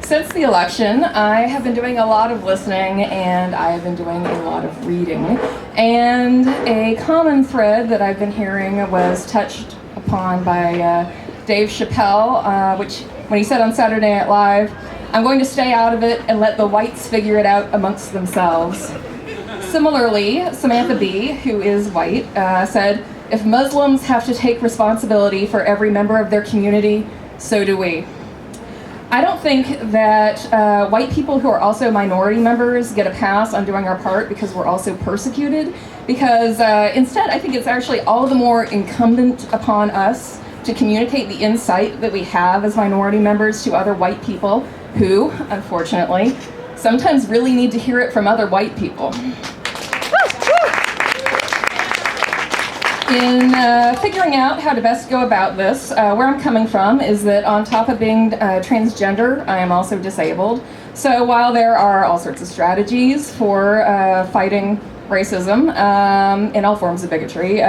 Since the election, I have been doing a lot of listening and I have been doing a lot of reading. And a common thread that I've been hearing was touched upon by Dave Chappelle, which when he said on Saturday Night Live, "I'm going to stay out of it and let the whites figure it out amongst themselves." Similarly, Samantha Bee, who is white, said, "If Muslims have to take responsibility for every member of their community, so do we." I don't think that white people who are also minority members get a pass on doing our part because we're also persecuted, because instead I think it's actually all the more incumbent upon us to communicate the insight that we have as minority members to other white people who, unfortunately, sometimes really need to hear it from other white people. In figuring out how to best go about this, where I'm coming from is that on top of being transgender, I am also disabled. So while there are all sorts of strategies for fighting racism and all forms of bigotry,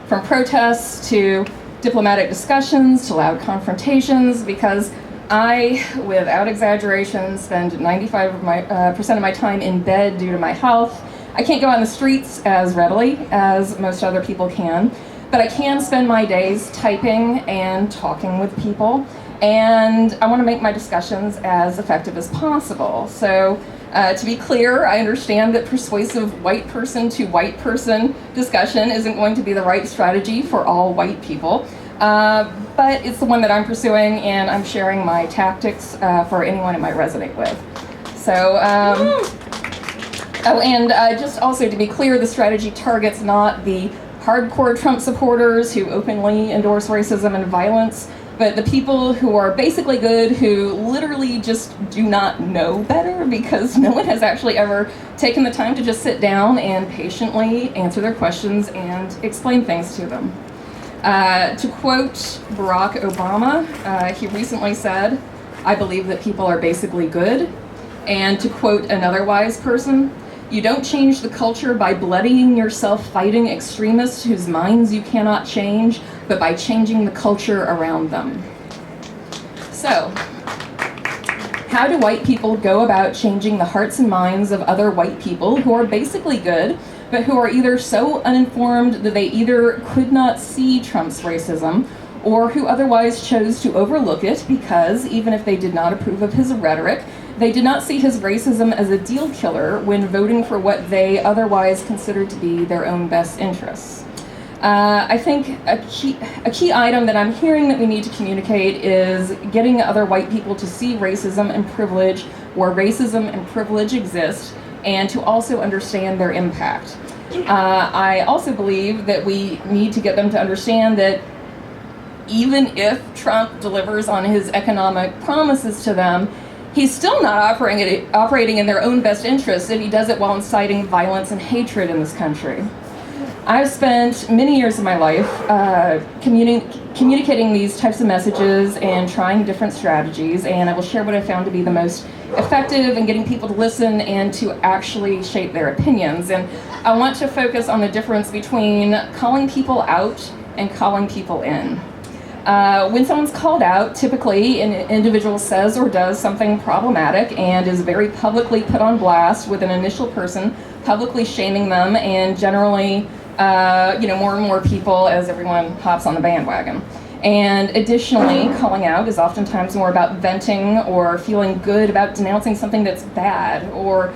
from protests to diplomatic discussions to loud confrontations, because I, without exaggeration, spend 95% of my time in bed due to my health. I can't go out in the streets as readily as most other people can, but I can spend my days typing and talking with people, and I want to make my discussions as effective as possible. So, to be clear, I understand that persuasive white person to white person discussion isn't going to be the right strategy for all white people, but it's the one that I'm pursuing, and I'm sharing my tactics for anyone it might resonate with. So, just also to be clear, the strategy targets not the hardcore Trump supporters who openly endorse racism and violence, but the people who are basically good, who literally just do not know better because no one has actually ever taken the time to just sit down and patiently answer their questions and explain things to them. To quote Barack Obama, he recently said, "I believe that people are basically good." And to quote another wise person, "You don't change the culture by bloodying yourself fighting extremists whose minds you cannot change, but by changing the culture around them." So, how do white people go about changing the hearts and minds of other white people who are basically good, but who are either so uninformed that they either could not see Trump's racism, or who otherwise chose to overlook it because, even if they did not approve of his rhetoric, they did not see his racism as a deal killer when voting for what they otherwise considered to be their own best interests? I think a key item that I'm hearing that we need to communicate is getting other white people to see racism and privilege where racism and privilege exist, and to also understand their impact. I also believe that we need to get them to understand that even if Trump delivers on his economic promises to them, he's still not operating in their own best interests if he does it while inciting violence and hatred in this country. I've spent many years of my life communicating these types of messages and trying different strategies, and I will share what I found to be the most effective in getting people to listen and to actually shape their opinions. And I want to focus on the difference between calling people out and calling people in. When someone's called out, typically an individual says or does something problematic and is very publicly put on blast with an initial person publicly shaming them, and generally, more and more people as everyone hops on the bandwagon. And additionally, calling out is oftentimes more about venting or feeling good about denouncing something that's bad, or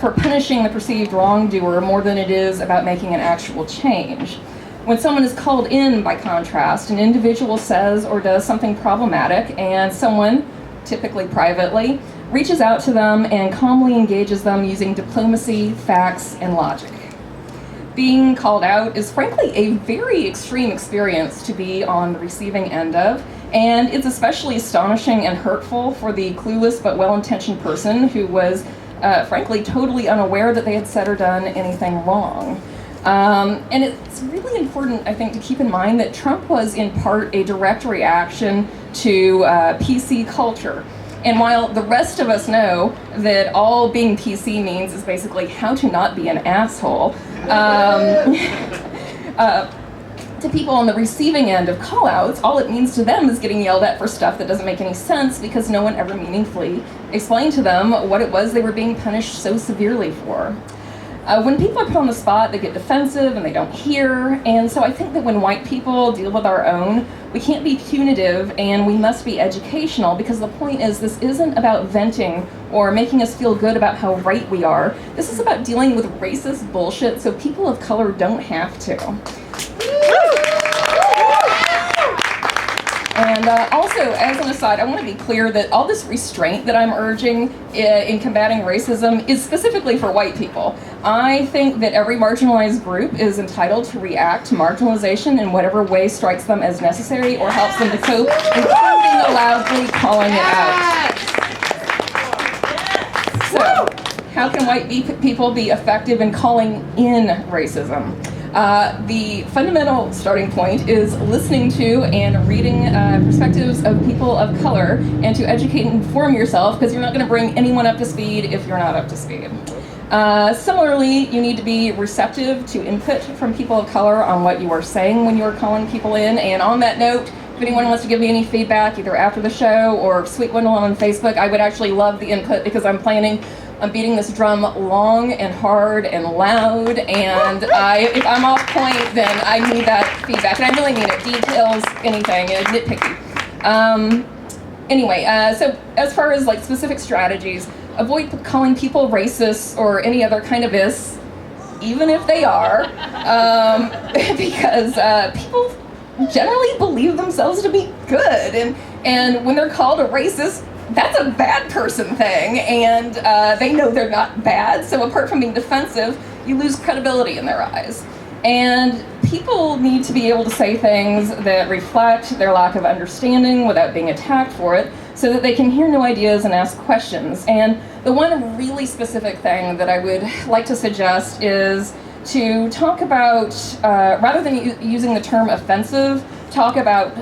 for punishing the perceived wrongdoer more than it is about making an actual change. When someone is called in, by contrast, an individual says or does something problematic, and someone, typically privately, reaches out to them and calmly engages them using diplomacy, facts, and logic. Being called out is frankly a very extreme experience to be on the receiving end of, and it's especially astonishing and hurtful for the clueless but well-intentioned person who was, frankly, totally unaware that they had said or done anything wrong. And it's really important, I think, to keep in mind that Trump was in part a direct reaction to PC culture. And while the rest of us know that all being PC means is basically how to not be an asshole, to people on the receiving end of call-outs, all it means to them is getting yelled at for stuff that doesn't make any sense because no one ever meaningfully explained to them what it was they were being punished so severely for. When people are put on the spot, they get defensive and they don't hear, and so I think that when white people deal with our own, we can't be punitive and we must be educational, because the point is this isn't about venting or making us feel good about how right we are. This is about dealing with racist bullshit so people of color don't have to. And also, as an aside, I want to be clear that all this restraint that I'm urging in combating racism is specifically for white people. I think that every marginalized group is entitled to react to marginalization in whatever way strikes them as necessary or helps them to cope, including loudly calling it out. So, how can white people be effective in calling in racism? The fundamental starting point is listening to and reading perspectives of people of color, and to educate and inform yourself, because you're not going to bring anyone up to speed if you're not up to speed. Similarly, you need to be receptive to input from people of color on what you are saying when you are calling people in. And on that note, if anyone wants to give me any feedback, either after the show or Sweet Gwendolyn on Facebook, I would actually love the input, because I'm beating this drum long and hard and loud, and if I'm off point, then I need that feedback, and I really mean it. Details, anything, nitpicky. Anyway, so as far as like specific strategies, avoid calling people racist or any other kind of is, even if they are, because people generally believe themselves to be good, and when they're called a racist, that's a bad person thing, and they know they're not bad, so apart from being defensive, you lose credibility in their eyes. And people need to be able to say things that reflect their lack of understanding without being attacked for it, so that they can hear new ideas and ask questions. And the one really specific thing that I would like to suggest is to talk about, rather than using the term offensive, talk about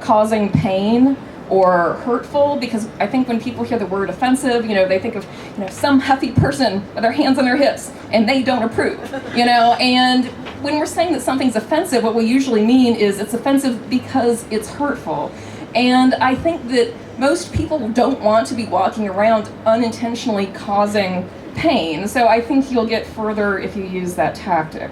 causing pain or hurtful, because I think when people hear the word offensive, they think of, some huffy person with their hands on their hips and they don't approve, and when we're saying that something's offensive, what we usually mean is it's offensive because it's hurtful. And I think that most people don't want to be walking around unintentionally causing pain, so I think you'll get further if you use that tactic.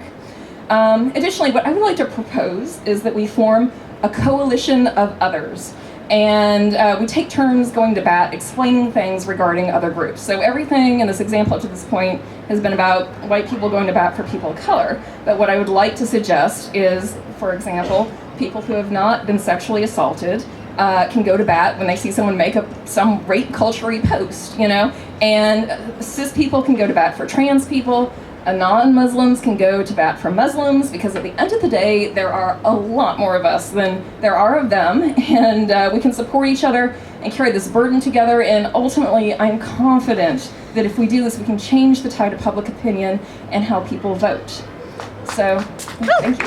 Additionally, what I would like to propose is that we form a coalition of others. And we take turns going to bat, explaining things regarding other groups. So everything in this example up to this point has been about white people going to bat for people of color. But what I would like to suggest is, for example, people who have not been sexually assaulted can go to bat when they see someone make up some rape culture-y post, And cis people can go to bat for trans people. Non-Muslims can go to bat for Muslims, because at the end of the day, there are a lot more of us than there are of them, and we can support each other and carry this burden together, and ultimately, I'm confident that if we do this, we can change the tide of public opinion and how people vote. So, thank you.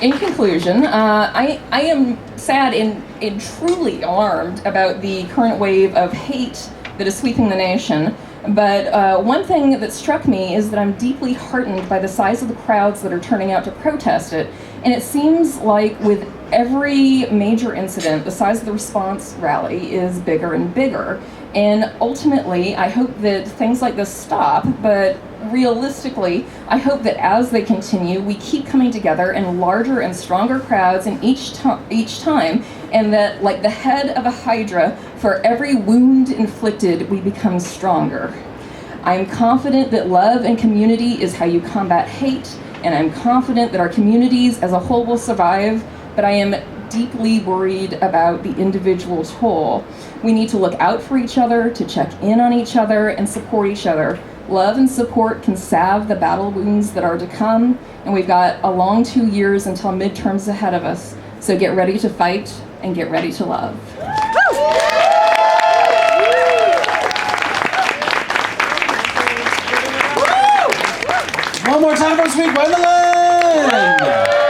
In conclusion, I am sad and truly alarmed about the current wave of hate that is sweeping the nation, but one thing that struck me is that I'm deeply heartened by the size of the crowds that are turning out to protest it, and it seems like with every major incident, the size of the response rally is bigger and bigger, and ultimately, I hope that things like this stop, but realistically, I hope that as they continue, we keep coming together in larger and stronger crowds in each time, and that, like the head of a hydra, for every wound inflicted, we become stronger. I'm confident that love and community is how you combat hate, and I'm confident that our communities as a whole will survive, but I am deeply worried about the individual toll. We need to look out for each other, to check in on each other, and support each other. Love and support can salve the battle wounds that are to come, and we've got a long 2 years until midterms ahead of us. So get ready to fight and get ready to love. One more time for Sweet Gwendolyn!